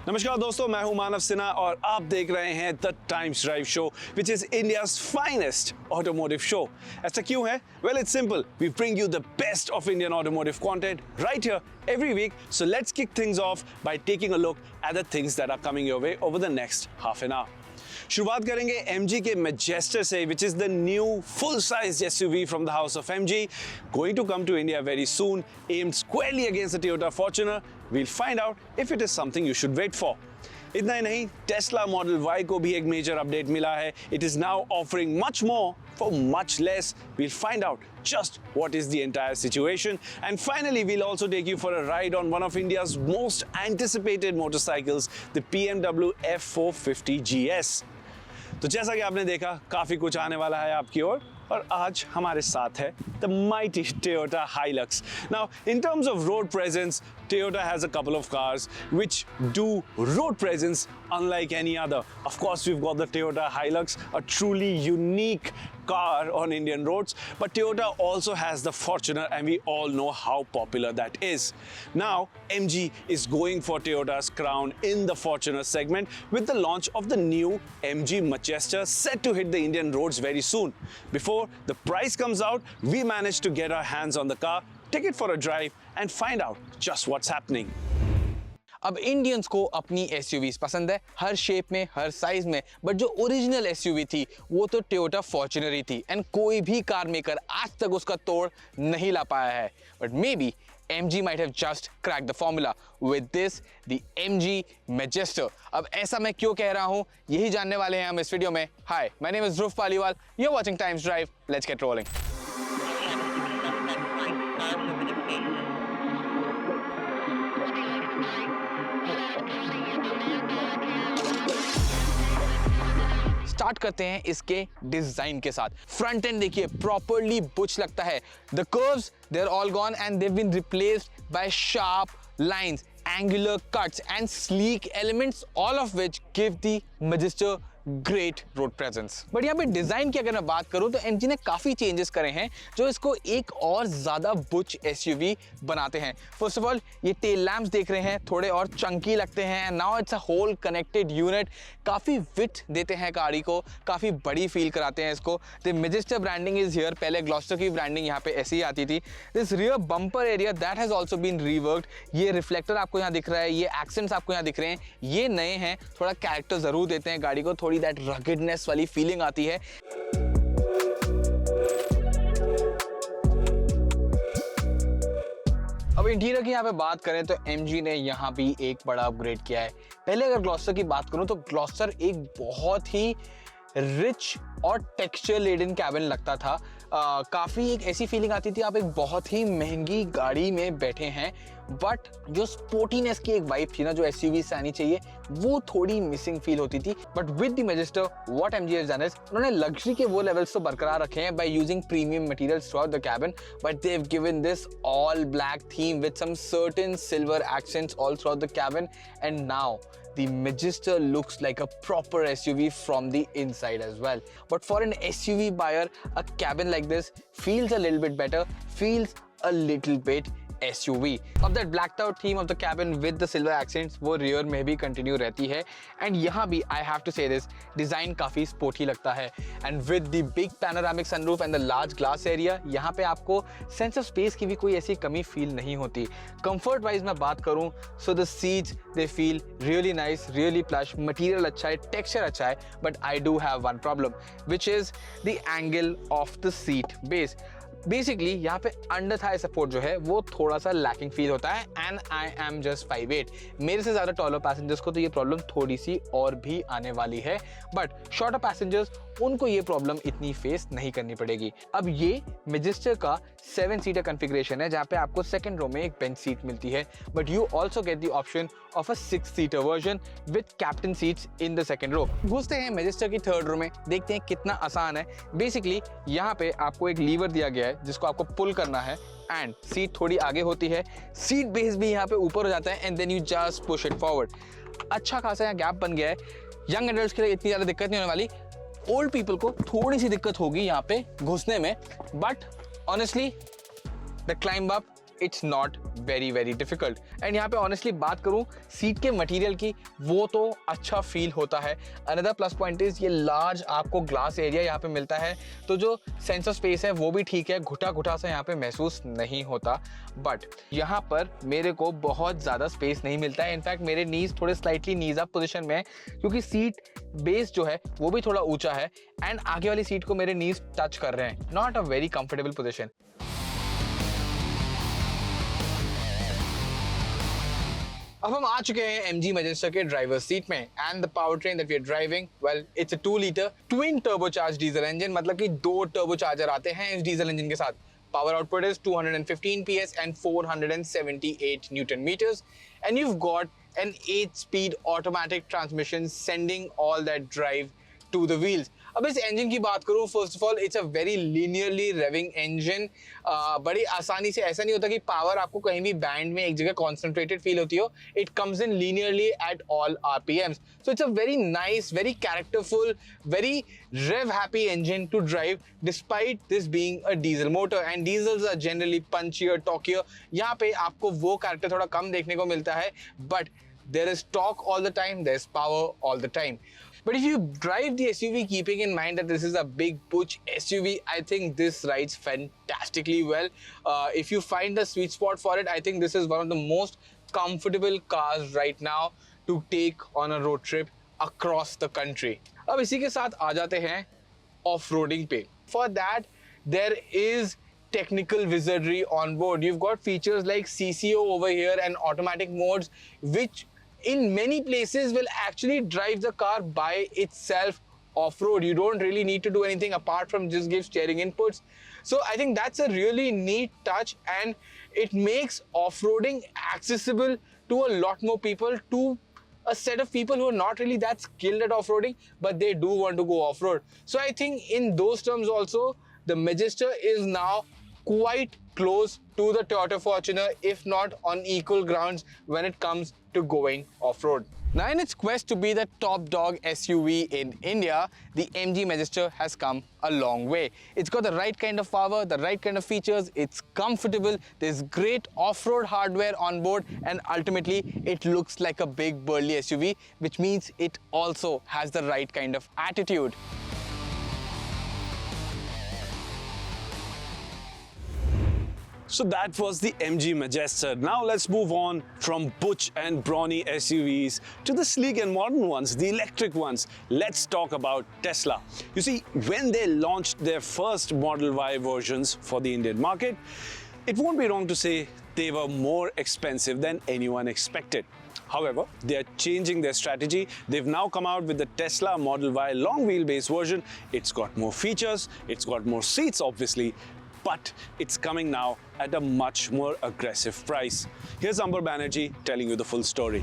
नमस्कार दोस्तों, मैं हूं मानव सिन्हा और आप देख रहे हैं the Times Drive show which is India's finest automotive show. ऐसा क्यों है? Well, it's simple. We bring you the best of Indian automotive content right here every week. So let's kick things off by taking a look at the things that are coming your way over the next half an hour. शुरुआत करेंगे MG के Majester से, which is the new full-sized SUV from the house of MG, going to come to India very soon, aimed squarely against the Toyota Fortuner. We'll find out if it is something you should wait for. इतना ही नहीं, Tesla model Y को भी एक major update मिला है. It is now offering much more for much less. We'll find out just what is the entire situation. And finally, we'll also take you for a ride on one of India's most anticipated motorcycles, the BMW F450 GS. तो जैसा कि आपने देखा, काफी कुछ आने वाला है आपकी ओर, और आज हमारे साथ है the mighty Toyota Hilux. Now, in terms of road presence, Toyota has a couple of cars which do road presence unlike any other. Of course, we've got the Toyota Hilux, a truly unique car on Indian roads, but Toyota also has the Fortuner, and we all know how popular that is. Now, MG is going for Toyota's crown in the Fortuner segment with the launch of the new MG Majester, set to hit the Indian roads very soon. Before the price comes out, we managed to get our hands on the car, take it for a drive and find out just what's happening. अब Indians को अपनी SUVs पसंद है, हर shape में, हर size में, but जो original SUV थी वो तो टोयोटा फॉर्च्यूनर ही थी, एंड कोई भी कार मेकर आज तक उसका तोड़ नहीं ला पाया है. But may be MG might have just cracked the formula with this, the MG Majester. अब ऐसा मैं क्यों कह रहा हूं, यही जानने वाले हैं हम इस वीडियो में. Hi, my name is Dhruv Paliwal, you're watching Times Drive. Let's get rolling. Start करते हैं इसके डिजाइन के साथ. फ्रंट एंड देखिए, प्रॉपरली बुच लगता है. The curves, they are all gone and they have been replaced by sharp lines, angular cuts and sleek elements, all of which give the Majester great road presence. But यहाँ पे design की अगर मैं बात करूं तो MG ने काफी चेंजेस करे हैं जो इसको एक और ज्यादा बुच एसयूवी बनाते हैं. फर्स्ट ऑफ ऑल, ये टेल लैंप्स देख रहे हैं, थोड़े और चंकी लगते हैं. Now it's a whole connected unit. काफी विड्थ देते हैं गाड़ी को, काफी बड़ी फील कराते हैं इसको. The Majestor branding is here. पहले ग्लॉस्टर की ब्रांडिंग यहाँ पे ऐसी ही आती थी. This rear bumper area that has also been reworked. ये रिफ्लेक्टर आपको यहाँ दिख रहा है, ये एक्सेंट्स आपको यहाँ दिख रहे हैं, ये नए हैं. थोड़ा कैरेक्टर जरूर देते हैं गाड़ी को, थोड़ी दैट रगेडनेस वाली फीलिंग आती है. अब इंटीरियर की यहाँ पे बात करें तो MG ने यहाँ भी एक बड़ा अपग्रेड किया है. पहले अगर ग्लॉस्टर की बात करूं तो ग्लॉस्टर एक बहुत ही रिच और टेक्सचर लेडन कैबिन लगता था. काफ़ी एक ऐसी फीलिंग आती थी आप एक बहुत ही महंगी गाड़ी में बैठे हैं, बट जो स्पोर्टीनेस की एक वाइब थी ना जो एसयूवी से आनी चाहिए, वो थोड़ी मिसिंग फील होती थी. But with the Majestor what MG has done is, उन्होंने लग्जरी के वो लेवल्स तो बरकरार रखे हैं by using premium materials throughout the cabin, but they have given this all black theme with some certain silver accents all throughout the cabin, and now the Majester looks like a proper SUV from the inside as well. But for an SUV buyer, a cabin like this feels a little bit better, feels a little bit SUV. अब that blacked out theme of the cabin with the silver accents वो rear में भी continue रहती है, and यहाँ भी I have to say this, design काफी sporty लगता है, and with the big panoramic sunroof and the large glass area, यहाँ पे आपको sense of space की भी कोई ऐसी कमी feel नहीं होती. Comfort wise मैं बात करूँ, so the seats they feel really nice, really plush, material अच्छा है, texture अच्छा है, but I do have one problem, which is the angle of the seat base. Basically यहाँ पे अंडर थाई सपोर्ट जो है वो थोड़ा सा लैकिंग फील होता है, एंड आई एम जस्ट 5'8". मेरे से ज्यादा टॉलर पैसेंजर्स को तो ये प्रॉब्लम थोड़ी सी और भी आने वाली है, बट शॉर्टर पैसेंजर्स उनको ये प्रॉब्लम इतनी फेस नहीं करनी पड़ेगी. अब ये मैजेस्टर का 7 सीटर कॉन्फ़िगरेशन है जहाँ पे आपको सेकंड रो में एक बेंच सीट मिलती है, but you also get the option of a 6 seater version with captain seats in the second row. घुसते हैं मैजेस्टर की थर्ड रो में, देखते हैं कितना आसान है. बेसिकली यहाँ पे आपको एक लीवर दिया गया है जिसको आपको पुल करना है, एंड सीट थोड़ी आगे होती है, सीट बेस भी यहाँ पे ऊपर हो जाता है, and then you just push it forward. अच्छा खासा यहाँ गैप बन गया है. यंग एडल्ट्स के लिए इतनी ज़्यादा दिक्कत नहीं होने वाली. ओल्ड पीपल को थोड़ी सी दिक्कत होगी यहाँ पे घुसने में, but honestly the climb up it's not very difficult. And यहाँ पे ऑनेस्टली बात करूँ सीट के मटेरियल की, वो तो अच्छा फील होता है। अनदर प्लस पॉइंट इज ये लार्ज आपको ग्लास एरिया यहाँ पे मिलता है, तो जो सेंस ऑफ स्पेस है वो भी ठीक है, घुटा सा यहाँ पे महसूस नहीं होता। बट यहाँ पर मेरे को बहुत ज़्यादा स्पेस नहीं मिलता है। इनफैक्ट मेरे नीज थोड़े स्लाइटली नीज अप पोजिशन में है, क्योंकि सीट बेस जो है वो भी थोड़ा ऊंचा है एंड आगे वाली सीट को मेरे नीज टच कर रहे हैं। Not a very comfortable position. अब हम आ चुके हैं MG Majesta के ड्राइवर सीट में and the power train that we are driving, well it's a 2 litre twin turbocharge diesel engine, मतलब कि 2 टर्बोचार्जर आते हैं इस डीजल इंजन के साथ। Power output is 215 PS and 478 Newton meters, and you've got an 8-speed automatic transmission sending all that drive to the wheels. अब इस engine की बात करूं, first of all it's a very linearly raving engine. बड़ी आसानी से, ऐसा नहीं होता कि पावर आपको कहीं भी बैंड में एक जगह कॉन्सेंट्रेटेड फील होती हो। It comes in linearly at all RPMs, so it's a very nice, very characterful, very rev happy engine to drive despite this being a diesel motor, and diesels are generally punchier, torquier. यहाँ पे आपको वो character थोड़ा कम देखने को मिलता है, but there is torque all the time, there's power all the time. But if you drive the SUV keeping in mind that this is a big butch SUV, I think this rides fantastically well. If you find the sweet spot for it, I think this is one of the most comfortable cars right now to take on a road trip across the country. अब इसी के साथ आ जाते हैं off-roading पे. For that, there is technical wizardry on board. You've got features like CCO over here and automatic modes, which in many places will actually drive the car by itself off-road. You don't really need to do anything apart from just give steering inputs. So I think that's a really neat touch, and it makes off-roading accessible to a lot more people, to a set of people who are not really that skilled at off-roading, but they do want to go off-road. So I think in those terms also, the Majesta is now quite close to the Toyota Fortuner, if not on equal grounds when it comes to going off-road. Now in its quest to be the top dog SUV in India, the MG Majesta has come a long way. It's got the right kind of power, the right kind of features, it's comfortable, there's great off-road hardware on board, and ultimately it looks like a big burly SUV, which means it also has the right kind of attitude. So that was the MG Majesta. Now let's move on from butch and brawny SUVs to the sleek and modern ones, the electric ones. Let's talk about Tesla. You see, when they launched their first Model Y versions for the Indian market, it won't be wrong to say they were more expensive than anyone expected. However, they are changing their strategy. They've now come out with the Tesla Model Y long wheelbase version. It's got more features, it's got more seats obviously, but it's coming now at a much more aggressive price. Here's Amber Banerjee telling you the full story.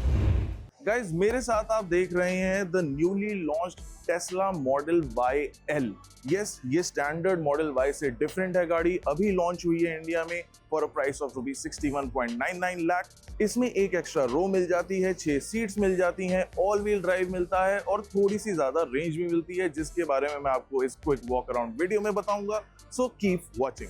Guys, मेरे साथ आप देख रहे हैं the newly launched Tesla Model YL. Yes, ये standard model Y से different है गाड़ी। अभी लॉन्च हुई है इंडिया में for a price of ₹61.99 lakh. इसमें एक एक्स्ट्रा रो मिल जाती है, 6 सीट्स मिल जाती हैं, ऑल व्हील ड्राइव मिलता है और थोड़ी सी ज्यादा रेंज भी मिलती है, जिसके बारे में मैं आपको इस क्विक वॉक अराउंड वीडियो में बताऊंगा। So keep watching.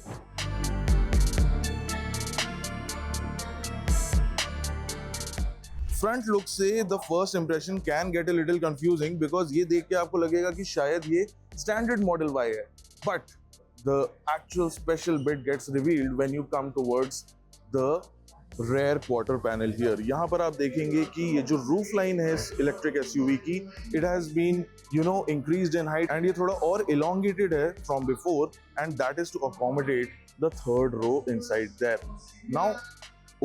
Front look से the first impression can get a little confusing, because ये देख के आपको लगेगा कि शायद ये स्टैंडर्ड मॉडल Y है, but the actual special bit gets revealed when you come towards the rear quarter panel here. यहाँ पर आप देखेंगे कि ये जो रूफ लाइन है इस इलेक्ट्रिक SUV की, it has been increased in height and ये थोड़ा और elongated है from before, and that is to accommodate the third row inside there. Now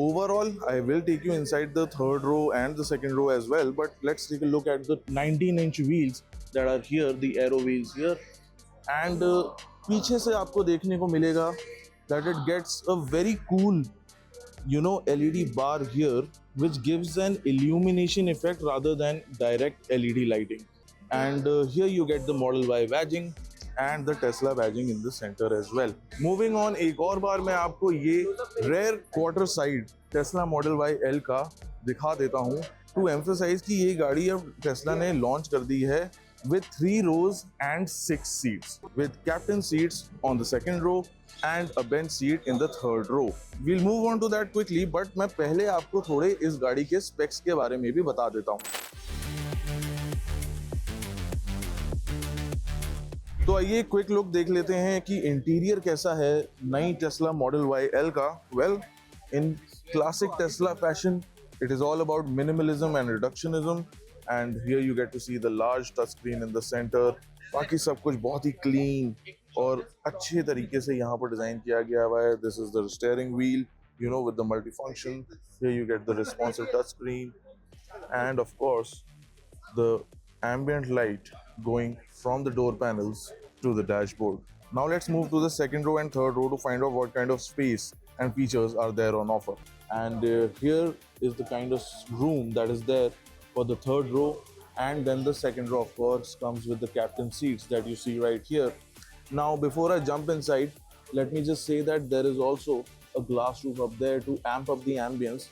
overall, I will take you inside the third row and the second row as well, but let's take a look at the 19-inch wheels that are here, the aero wheels here, and पीछे से आपको देखने को मिलेगा that it gets a very cool LED bar here, which gives an illumination effect rather than direct LED lighting, and here you get the Model Y badging and the Tesla badging in the center as well. Moving on, एक और बार मैं आपको ये rear quarter side Tesla Model YL का दिखा देता हूँ, to emphasize कि ये गाड़ी अब Tesla ने लॉन्च कर दी है with 3 rows and 6 seats, with captain seats on the second row and a bench seat in the third row. We'll move on to that quickly, but मैं पहले आपको थोड़े इस गाड़ी के specs के बारे में भी बता देता हूँ। तो आइए क्विक लुक देख लेते हैं कि इंटीरियर कैसा है नई टेस्ला मॉडल वाई एल का। Well, in classic Tesla fashion, it is all about minimalism and reductionism, and here you get to see the large touch screen in the center. बाकी सब कुछ बहुत ही clean और अच्छे तरीके से यहाँ पर डिजाइन किया गया हुआ है। This is the steering wheel, you know, with the multifunction. Here you get the responsive touch screen, and of course the ambient light going from the door panels to the dashboard. Now let's move to the second row and third row to find out what kind of space and features are there on offer. And here is the kind of room that is there for the third row, and then the second row of course comes with the captain seats that you see right here. Now before I jump inside, let me just say that there is also a glass roof up there to amp up the ambience.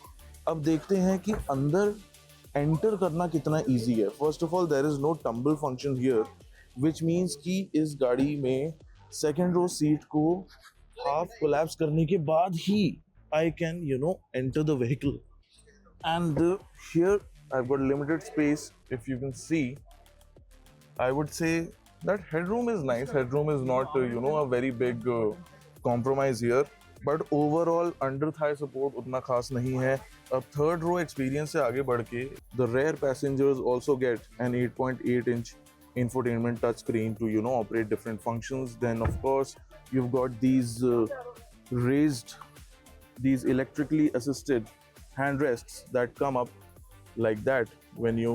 अब देखते हैं कि अंदर enter करना कितना easy है। First of all there is no tumble function here, which means कि इस गाड़ी में सेकेंड रो सीट को हाफ कोलैप्स करने के बाद ही I can enter the vehicle, and here I got limited space. If you can see, I would say that headroom is nice. Headroom is not a very big compromise here, but overall under Thai support उतना खास नहीं है। अब third row experience से आगे बढ़ के the rear passengers also get an 8.8 inch infotainment touch screen to operate different functions. Then of course you've got these electrically assisted handrests that come up like that when you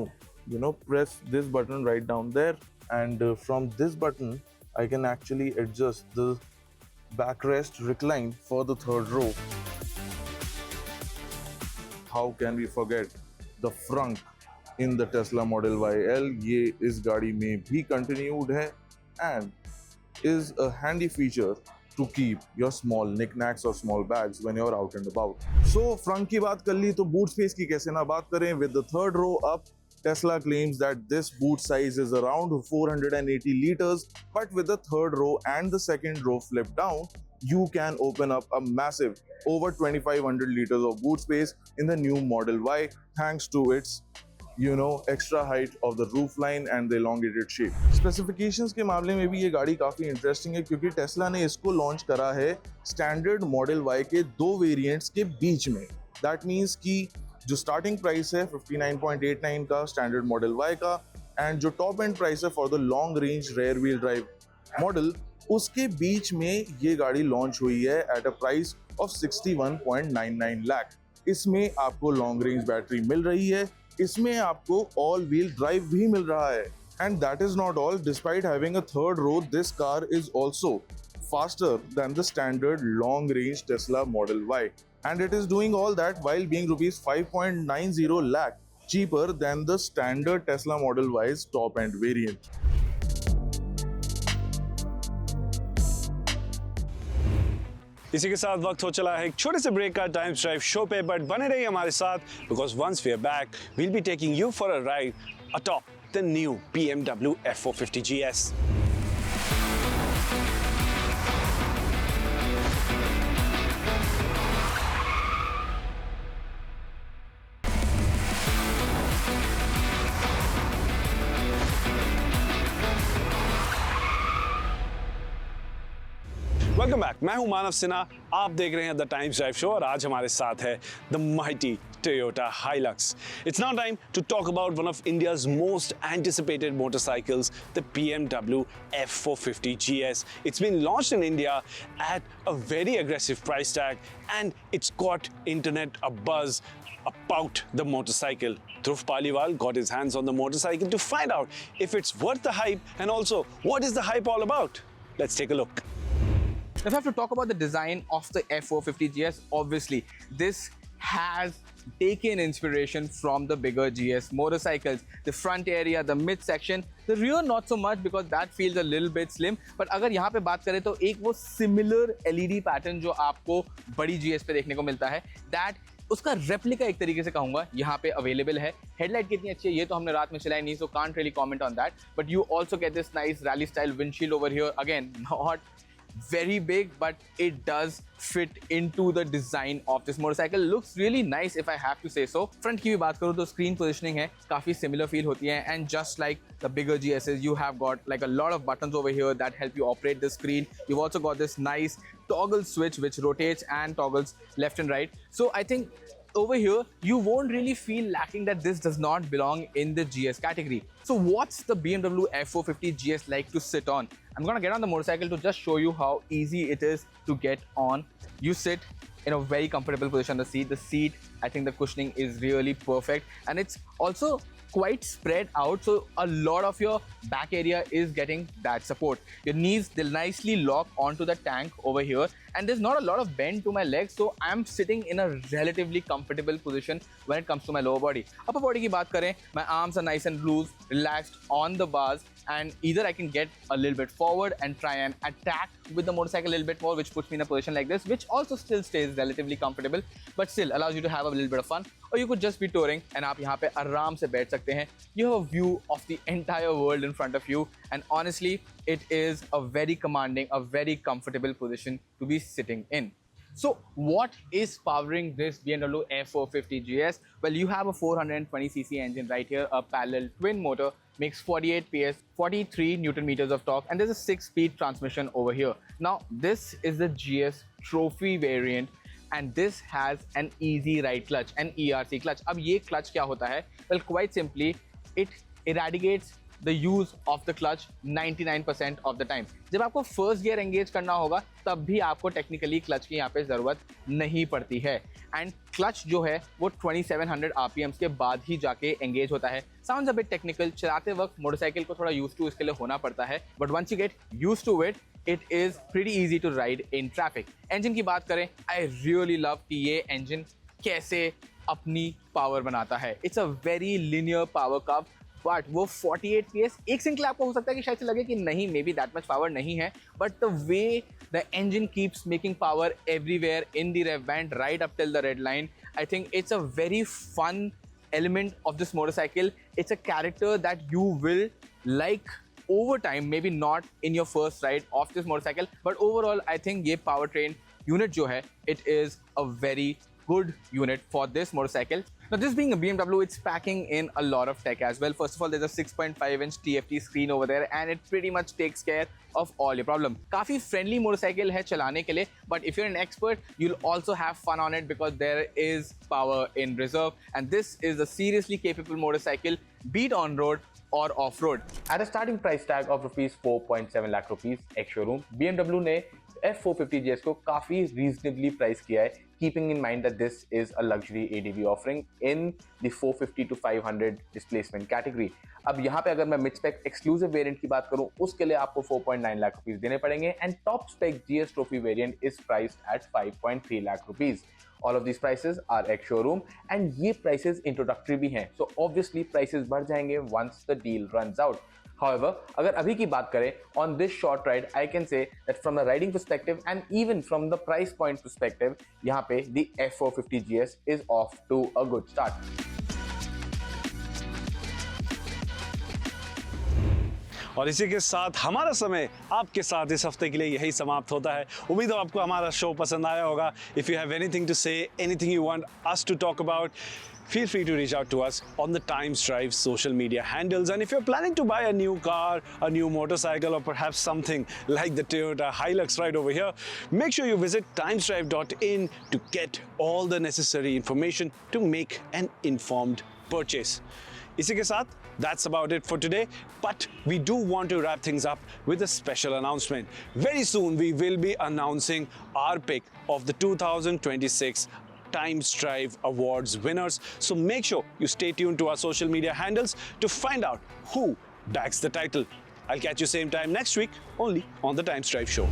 press this button right down there, and from this button I can actually adjust the backrest recline for the third row. How can we forget the frunk in the Tesla Model YL? ये इस गाड़ी में भी continued है and is a handy feature to keep your small knickknacks or small bags when you're out and about. So frunk की बात कर ली, तो boot space की कैसे ना बात करें। With the third row up, Tesla claims that this boot size is around 480 liters, but with the third row and the second row flipped down, you can open up a massive over 2500 liters of boot space in the new Model Y, thanks to its extra height of the roof line and the elongated shape. Specifications के मामले में भी ये गाड़ी काफी interesting है, क्योंकि Tesla ने इसको लॉन्च करा है स्टैंडर्ड मॉडल वाई के 2 वेरिएंट्स के बीच में। दैट मीन्स कि जो स्टार्टिंग प्राइस है 59.89 का स्टैंडर्ड मॉडल वाई का, एंड जो टॉप एंड प्राइस है for the long range rear wheel drive model, उसके बीच में ये गाड़ी लॉन्च हुई है at a price of 61.99 lakh. इसमें आपको लॉन्ग रेंज बैटरी मिल रही है, इसमें आपको ऑल व्हील ड्राइव भी मिल रहा है, and that is not all. Despite having a third row, this car is also faster than the standard long range Tesla Model Y, and it is doing all that while being rupees 5.90 lakh cheaper than the standard Tesla Model Y's top end variant. इसी के साथ वक्त हो चला है एक छोटे से ब्रेक का टाइम्स ड्राइव शो पे, बट बने रहिए हमारे साथ, because once we are back we'll be taking you for a ride atop the new BMW F450 GS. Welcome back, मैं हूं मानव सिन्हा, आप देख रहे हैं द टाइम्स ड्राइव शो, और आज हमारे साथ है the mighty Toyota Hilux. It's now time to talk about one of India's most anticipated motorcycles, the BMW F450 GS. It's been launched in India at a very aggressive price tag, and it's got internet abuzz about the motorcycle. Dhruv Paliwal got his hands on the motorcycle to find out if it's worth the hype, and also what is the hype all about. Let's take a look. If I have to talk about the design of the F450 GS, obviously this has taken inspiration from the bigger GS motorcycles. The front area, the mid section, the rear not so much because that feels a little bit slim. But अगर यहाँ पे बात करें तो एक वो similar LED pattern जो आपको बड़ी GS पे देखने को मिलता है, that उसका रेप्लिका एक तरीके से कहूंगा यहाँ पे अवेलेबल है। हेडलाइट कितनी अच्छी है ये तो हमने रात में चलाई नहीं, so can't really comment on that, but you also get this nice rally style windshield over here. Again not very big, but it does fit into the design of this motorcycle. Looks really nice if I have to say so. Front की भी बात करूँ तो screen positioning है काफी similar feel होती है, and just like the bigger GSs, you have got like a lot of buttons over here that help you operate the screen. You've also got this nice toggle switch which rotates and toggles left and right. So I think over here you won't really feel lacking that this does not belong in the GS category. So what's the BMW F450 GS like to sit on? I'm gonna get on the motorcycle to just show you how easy it is to get on. You sit in a very comfortable position on the seat. The seat, I think the cushioning is really perfect, and it's also quite spread out, so a lot of your back area is getting that support. Your knees, they'll nicely lock onto the tank over here, and there's not a lot of bend to my legs, so I'm sitting in a relatively comfortable position when it comes to my lower body. Upper body की बात करें, my arms are nice and loose, relaxed on the bars, and either I can get a little bit forward and try and attack with the motorcycle a little bit more, which puts me in a position like this, which also still stays relatively comfortable, but still allows you to have a little bit of fun. Or you could just be touring and आप यहाँ पे आराम से बैठ सकते हैं. You have a view of the entire world in front of you, and honestly, it is a very commanding, a very comfortable position to be sitting in. So what is powering this BMW F450 GS? Well, you have a 420cc engine right here, a parallel twin motor, makes 48 PS, 43 Newton meters of torque, and there's a 6-speed transmission over here. Now, this is the GS Trophy variant, and this has an easy ride clutch, an ERC clutch. अब ये clutch क्या होता है? Well, quite simply, it eradicates the use of the clutch 99% of the time. जब आपको first gear engage करना होगा तब भी आपको टेक्निकली क्लच की यहाँ पे ज़रूरत नहीं पड़ती है, एंड क्लच जो है वो 2700 RPMs के बाद ही जाके एंगेज होता है. साउंड्स अ बिट टेक्निकल, चलाते वक्त मोटरसाइकिल को थोड़ा यूज टू इसके लिए होना पड़ता है, but once you get use to it, it is pretty easy to ride in traffic. Engine की बात करें, I really love कि ये इंजन कैसे अपनी पावर बनाता है. It's a very linear power curve, but वो 48 PS एक सिंगल आपको हो सकता है कि शायद से लगे कि नहीं, maybe that much power नहीं है, but the way the engine keeps making power everywhere in the rev band right up till the red line, I think it's a very fun element of this motorcycle. It's a character that you will like over time, maybe not in your first ride of this motorcycle, but overall I think ये powertrain unit जो है, it is a very good unit for this motorcycle. Now, this being a BMW, it's packing in a lot of tech as well. First of all, there's a 6.5-inch TFT screen over there, and it pretty much takes care of all your problem. काफी friendly motorcycle है चलाने के लिए, but if you're an expert, you'll also have fun on it because there is power in reserve, and this is a seriously capable motorcycle, be it on road or off-road. At a starting price tag of rupees 4.7 lakh rupees ex-showroom, BMW ने F450 GS को काफी reasonably price किया है, keeping in mind that this is a luxury ADV offering in the 450 to 500 displacement category. अब यहाँ पे अगर मैं mid spec exclusive variant की बात करूँ, उसके लिए आपको 4.9 लाख रुपीस देने पड़ेंगे, and top spec GS Trophy variant is priced at 5.3 lakh rupees. All of these prices are ex showroom, and ये prices introductory भी हैं, so obviously prices बढ़ जाएंगे once the deal runs out. However, अगर अभी की बात करें, on this short ride, I can say that from the riding perspective and even from the price point perspective, यहाँ पे the F450 GS is off to a good start. और इसी के साथ हमारा समय आपके साथ इस हफ्ते के लिए यही समाप्त होता है. उम्मीद है आपको हमारा शो पसंद आया होगा. If you have anything to say, anything you want us to talk about, feel free to reach out to us on the Times Drive social media handles. And if you're planning to buy a new car, a new motorcycle, or perhaps something like the Toyota Hilux right over here, make sure you visit timesdrive.in to get all the necessary information to make an informed purchase. इसी के साथ that's about it for today, but we do want to wrap things up with a special announcement. Very soon we will be announcing our pick of the 2026 Times Drive Awards winners, so make sure you stay tuned to our social media handles to find out who bags the title. I'll catch you same time next week only on the Times Drive Show.